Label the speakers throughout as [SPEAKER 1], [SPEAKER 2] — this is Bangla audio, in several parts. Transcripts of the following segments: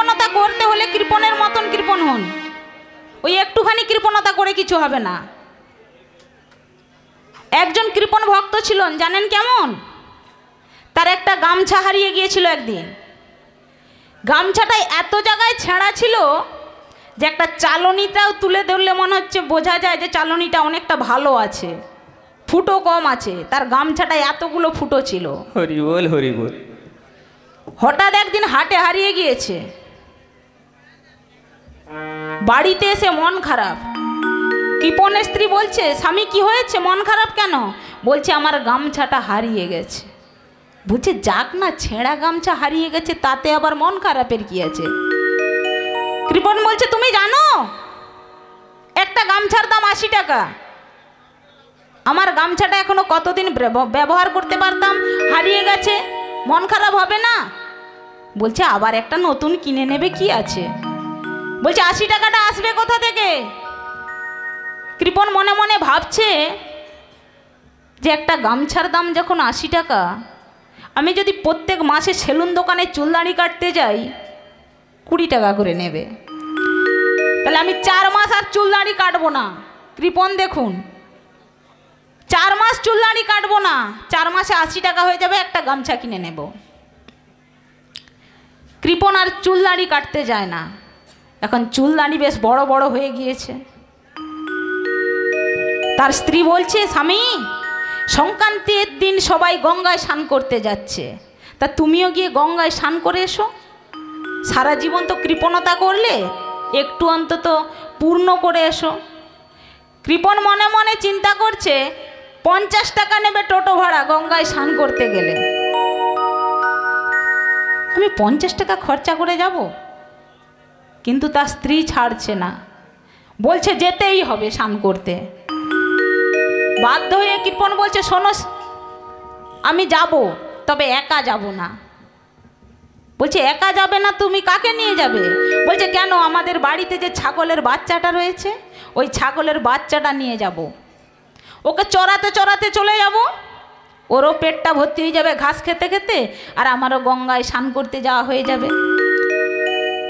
[SPEAKER 1] কৃপণতা করতে হলে কৃপণের মতন কৃপণ হন, ওই একটুখানি কৃপণতা করে কিছু হবে না। একজন কৃপণ ভক্ত ছিলেন, জানেন কেমন? তার একটা গামছা হারিয়ে গিয়েছিল একদিন। গামছাটাই এত জায়গায় ছেঁড়া ছিল যে একটা চালনিটাও তুলে ধরলে মনে হচ্ছে বোঝা যায় যে চালনিটা অনেকটা ভালো আছে, ফুটো কম আছে। তার গামছাটা এতগুলো ফুটো ছিল।
[SPEAKER 2] হরি বল হরি বল।
[SPEAKER 1] হঠাৎ একদিন হাটে হারিয়ে গিয়েছে, বাড়িতে এসে মন খারাপ। কৃপণের স্ত্রী বলছে, স্বামী কি হয়েছে, মন খারাপ কেন? বলছে আমার গামছাটা হারিয়ে গেছে। বলছে যাক না, ছেঁড়া গামছা হারিয়ে গেছে, তাতে আবার মন খারাপের কি আছে? কৃপণ বলছে তুমি জানো একটা গামছার দাম 80 টাকা। আমার গামছাটা এখনো কতদিন ব্যবহার করতে পারতাম, হারিয়ে গেছে, মন খারাপ হবে না? বলছে আবার একটা নতুন কিনে নেবে, কি আছে? বলছে 80 টাকাটা আসবে কোথা থেকে? কৃপণ মনে মনে ভাবছে যে একটা গামছার দাম যখন 80 টাকা, আমি যদি প্রত্যেক মাসে সেলুন দোকানে চুলদাড়ি কাটতে যাই 20 টাকা করে নেবে, তাহলে আমি 4 মাস আর চুলদাড়ি কাটবো না। কৃপণ দেখুন, 4 মাস চুলদাড়ি কাটবো না, 4 মাসে 80 টাকা হয়ে যাবে, একটা গামছা কিনে নেব। কৃপণ আর চুলদাড়ি কাটতে যায় না, এখন চুলদাড়ি বেশ বড় বড় হয়ে গিয়েছে। তার স্ত্রী বলছে, স্বামী সংক্রান্তির দিন সবাই গঙ্গায় স্নান করতে যাচ্ছে, তা তুমিও গিয়ে গঙ্গায় স্নান করে এসো। সারা জীবন তো কৃপণতা করলে, একটু অন্তত পূর্ণ করে এসো। কৃপণ মনে মনে চিন্তা করছে 50 টাকা নেবে টোটো ভাড়া গঙ্গায় স্নান করতে গেলে, আমি 50 টাকা খরচা করে যাব? কিন্তু তার স্ত্রী ছাড়ছে না, বলছে যেতেই হবে স্নান করতে। বাধ্য হয়ে কৃপণ বলছে, শোনো আমি যাব, তবে একা যাব না। বলছে একা যাবে না, তুমি কাকে নিয়ে যাবে? বলছে কেন, আমাদের বাড়িতে যে ছাগলের বাচ্চাটা রয়েছে, ওই ছাগলের বাচ্চাটা নিয়ে যাব, ওকে চড়াতে চড়াতে চলে যাব, ওরও পেটটা ভর্তি হয়ে যাবে ঘাস খেতে খেতে, আর আমারও গঙ্গায় স্নান করতে যাওয়া হয়ে যাবে।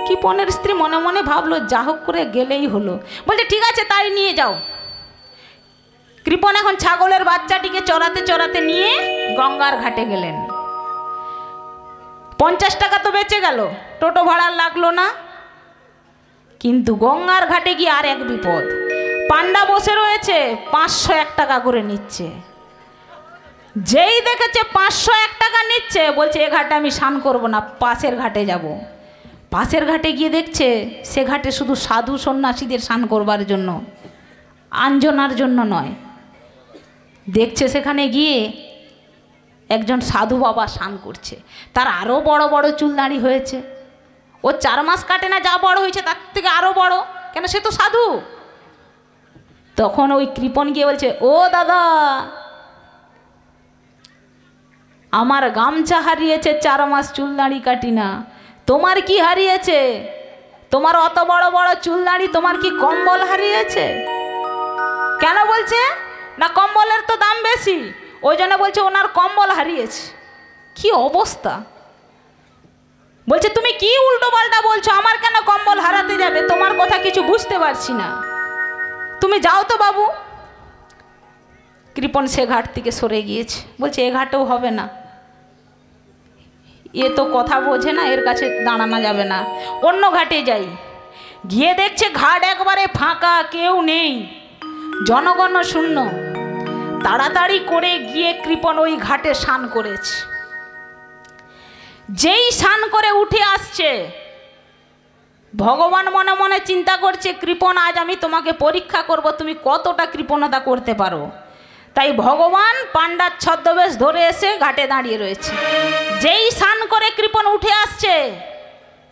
[SPEAKER 1] কৃপণের স্ত্রী মনে মনে ভাবলো যা হোক করে গেলেই হলো। বলছে ঠিক আছে তাই নিয়ে যাও। কৃপণ এখন ছাগলের বাচ্চাটিকে চড়াতে চড়াতে নিয়ে গঙ্গার ঘাটে গেলেন। 50 টাকা তো বেঁচে গেল, টোটো ভাড়া লাগলো না। কিন্তু গঙ্গার ঘাটে গিয়ে আর এক বিপদ, পান্ডা বসে রয়েছে 501 টাকা করে নিচ্ছে। যেই দেখেছে 501 টাকা নিচ্ছে, বলছে এ ঘাটে আমি স্নান করবো না, পাশের ঘাটে যাব। পাশের ঘাটে গিয়ে দেখছে সে ঘাটে শুধু সাধু সন্ন্যাসীদের স্নান করবার জন্য, আঞ্জনার জন্য নয়। দেখছে সেখানে গিয়ে একজন সাধু বাবা স্নান করছে, তার আরও বড় বড় চুলদাড়ি হয়েছে। ও 4 মাস কাটে না, যা বড় হয়েছে তার থেকে আরও বড়, কেন সে তো সাধু। তখন ওই কৃপণ গিয়ে বলছে, ও দাদা আমার গামছা হারিয়েছে, 4 মাস চুলদাড়ি কাটি না, তোমার কি হারিয়েছে? তোমার অত বড় বড় চুলদাড়ি, তোমার কি কম্বল হারিয়েছে? কেন? বলছে না কম্বলের তো দাম বেশি, ওই জন্য বলছে ওনার কম্বল হারিয়েছে। কি অবস্থা! বলছে তুমি কি উল্টো পাল্টা বলছো, আমার কেন কম্বল হারাতে যাবে? তোমার কথা কিছু বুঝতে পারছি না, তুমি যাও তো বাবু। কৃপণ সে ঘাট থেকে সরে গিয়েছে, বলছে এ ঘাটেও হবে না, এ তো কথা বোঝে না, এর কাছে দাঁড়ানো যাবে না, অন্য ঘাটে যাই। গিয়ে দেখছে ঘাট একবারে ফাঁকা, কেউ নেই, জনগণ শূন্য। তাড়াতাড়ি করে গিয়ে কৃপণ ওই ঘাটে স্নান করেছে। যেই স্নান করে উঠে আসছে, ভগবান মনে মনে চিন্তা করছে কৃপণ আজ আমি তোমাকে পরীক্ষা করব, তুমি কতটা কৃপণতা করতে পারো। তাই ভগবান পাণ্ডার ছদ্মবেশ ধরে এসে ঘাটে দাঁড়িয়ে রয়েছে। যেই স্নান করে কৃপণ উঠে আসছে,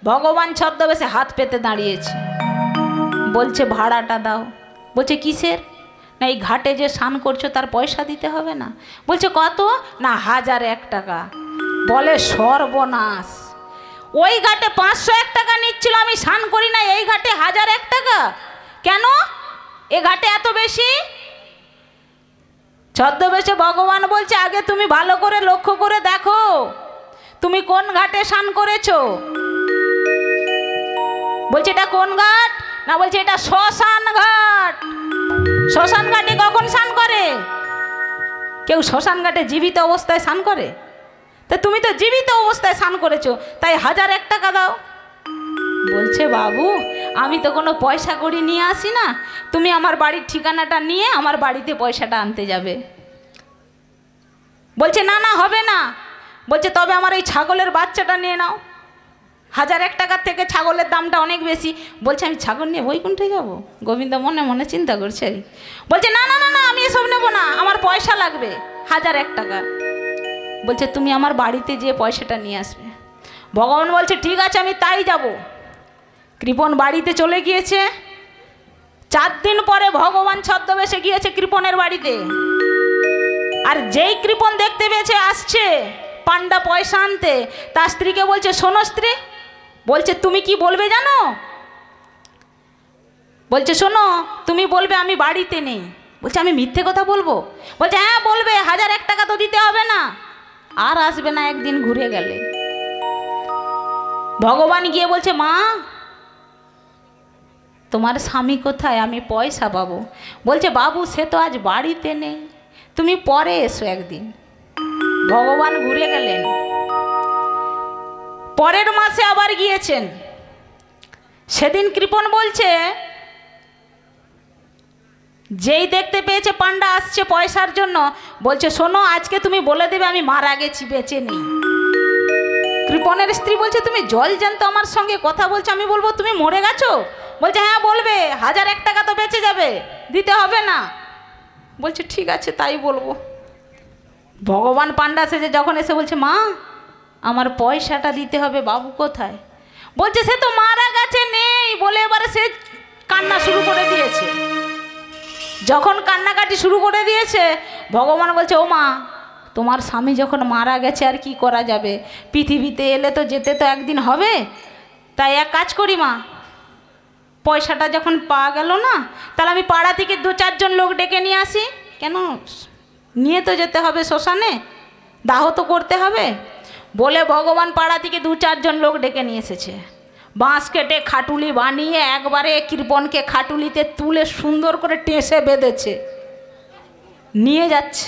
[SPEAKER 1] ভগবান ছদ্মবেশে হাত পেতে দাঁড়িয়েছে, বলছে ভাড়াটা দাও। বলছে কিসের? না এই ঘাটে যে স্নান করছো তার পয়সা দিতে হবে না। বলছে কত? না 1001 টাকা। বলে সর্বনাশ, ওই ঘাটে 501 টাকা নিচ্ছিল, আমি স্নান করি না, এই ঘাটে 1001 টাকা কেন? এ ঘাটে এত বেশি? ছদ্মবেশে ভগবান বলছে আগে তুমি ভালো করে লক্ষ্য করে দেখো তুমি কোন ঘাটে স্নান করেছো। কোন ঘাট? না, বলছে এটা শ্মশান ঘাট। শ্মশান ঘাটে কখন স্নান করে? কেউ শ্মশান ঘাটে জীবিত অবস্থায় স্নান করে? তা তুমি তো জীবিত অবস্থায় স্নান করেছো, তাই 1001 টাকা দাও। বলছে বাবু, আমি তো কোনো পয়সা করি নিয়ে আসি না, তুমি আমার বাড়ির ঠিকানাটা নিয়ে আমার বাড়িতে পয়সাটা আনতে যাবে। বলছে না না, হবে না। বলছে তবে আমার এই ছাগলের বাচ্চাটা নিয়ে নাও। 1001 টাকার থেকে ছাগলের দামটা অনেক বেশি। বলছে আমি ছাগল নিয়ে বৈকুণ্ঠে যাবো? গোবিন্দ মনে মনে চিন্তা করছে। বলছে না না না না, আমি এসব নেবো না, আমার পয়সা লাগবে 1001 টাকা। বলছে তুমি আমার বাড়িতে যেয়ে পয়সাটা নিয়ে আসবে। ভগবান বলছে ঠিক আছে, আমি তাই যাব। কৃপণ বাড়িতে চলে গিয়েছে। 4 দিন পরে ভগবান ছদ্মবেশে গিয়েছে কৃপণের বাড়িতে। আর যেই কৃপণ দেখতে পেয়েছে আসছে পান্ডা পয়সা আনতে, তার স্ত্রীকে বলছে শোনো স্ত্রী, বলছে তুমি কি বলবে জানো? বলছে শোনো, তুমি বলবে আমি বাড়িতে নেই। বলছে আমি মিথ্যে কথা বলবো? বলছে হ্যাঁ বলবে, 1001 টাকা তো দিতে হবে না, আর আসবে না একদিন ঘুরে গেলে। ভগবান গিয়ে বলছে মা তোমার স্বামী কোথায়, আমি পয়সা পাবো। বলছে বাবু সে তো আজ বাড়িতে নেই, তুমি পরে এসো একদিন। ভগবান ঘুরে গেলেন। পরের মাসে আবার গিয়েছেন। সেদিন কৃপণ বলছে, যেই দেখতে পেয়েছে পান্ডা আসছে পয়সার জন্য, বলছে শোনো আজকে তুমি বলে দেবে আমি মারা গেছি, বেঁচে নেই। কৃপণের স্ত্রী বলছে তুমি জল জ্যান্ত আমার সঙ্গে কথা বলছো, আমি বলবো তুমি মরে গেছো? বলছে হ্যাঁ বলবে, 1001 টাকা তো বেঁচে যাবে, দিতে হবে না। বলছে ঠিক আছে তাই বলবো। ভগবান পান্ডা সেজে যখন এসে বলছে মা আমার পয়সাটা দিতে হবে, বাবু কোথায়? বলছে সে তো মারা গেছে, নেই বলে এবারে সে কান্না শুরু করে দিয়েছে। যখন কান্নাকাটি শুরু করে দিয়েছে, ভগবান বলছে ও মা তোমার স্বামী যখন মারা গেছে আর কি করা যাবে, পৃথিবীতে এলে তো যেতে তো একদিন হবে, তাই এক কাজ করি মা, পয়সাটা যখন পাওয়া গেল না, তাহলে আমি পাড়া থেকে 2-4 জন লোক ডেকে নিয়ে আসি। কেন, নিয়ে তো যেতে হবে শ্মশানে, দাহ তো করতে হবে। বলে ভগবান পাড়া থেকে 2-4 জন লোক ডেকে নিয়ে এসেছে। বাঁশ কেটে খাটুলি বানিয়ে একবারে কৃপণকে খাটুলিতে তুলে সুন্দর করে টেঁসে বেঁধেছে, নিয়ে যাচ্ছে,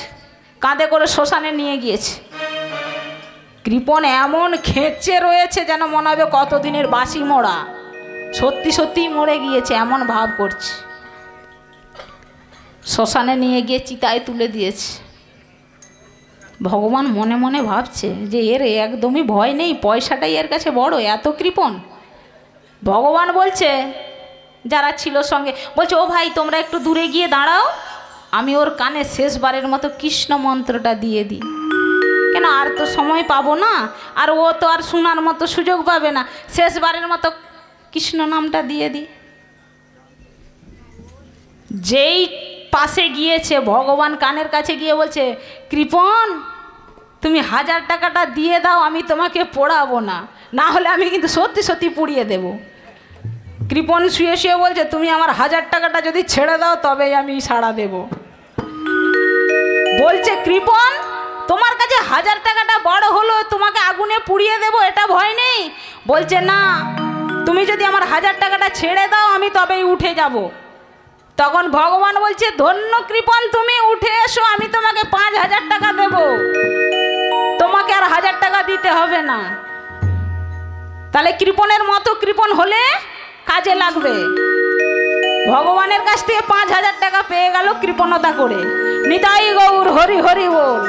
[SPEAKER 1] কাঁধে করে শ্মশানে নিয়ে গিয়েছে। কৃপণ এমন খেঁচে রয়েছে যেন মনে হবে কতদিনের বাসি মোড়া, সত্যি সত্যিই মরে গিয়েছে এমন ভাব করছে। শ্মশানে নিয়ে গিয়ে চিতায় তুলে দিয়েছে। ভগবান মনে মনে ভাবছে যে এর একদমই ভয় নেই, পয়সাটাই এর কাছে বড়, এত কৃপণ। ভগবান বলছে যারা ছিল সঙ্গে, বলছে ও ভাই তোমরা একটু দূরে গিয়ে দাঁড়াও, আমি ওর কানে শেষবারের মতো কৃষ্ণ মন্ত্রটা দিয়ে দিই। কেন, আর তো সময় পাবো না, আর ও তো আর শোনার মতো সুযোগ পাবে না, শেষবারের মতো কৃষ্ণ নামটা দিয়ে দিই। যেই পাশে গিয়েছে ভগবান কানের কাছে গিয়ে বলছে কৃপণ তুমি 1000 টাকাটা দিয়ে দাও, আমি তোমাকে পোড়াবো না, না হলে আমি কিন্তু সত্যি সত্যি পুড়িয়ে দেব। কৃপণ শুয়ে শুয়ে বলছে তুমি আমার 1000 টাকাটা যদি ছেড়ে দাও তবেই আমি সাড়া দেব। বলছে কৃপণ তোমার কাছে 1000 টাকাটা বড় হলো, তোমাকে আগুনে পুড়িয়ে দেব, এটা ভয় নেই? বলছে না, তুমি যদি আমার 1000 টাকাটা ছেড়ে দাও আমি তবেই উঠে যাব। তখন ভগবান বলছে ধন্য কৃপণ তুমি উঠে এসো, আমি তোমাকে 5000 টাকা দেব, তোমাকে আর 1000 টাকা দিতে হবে না। তাহলে কৃপণের মতো কৃপণ হলে কাজে লাগবে। ভগবানের কাছ থেকে 5000 টাকা পেয়ে গেল কৃপণতা করে। নিতাই গৌর হরি হরি বল।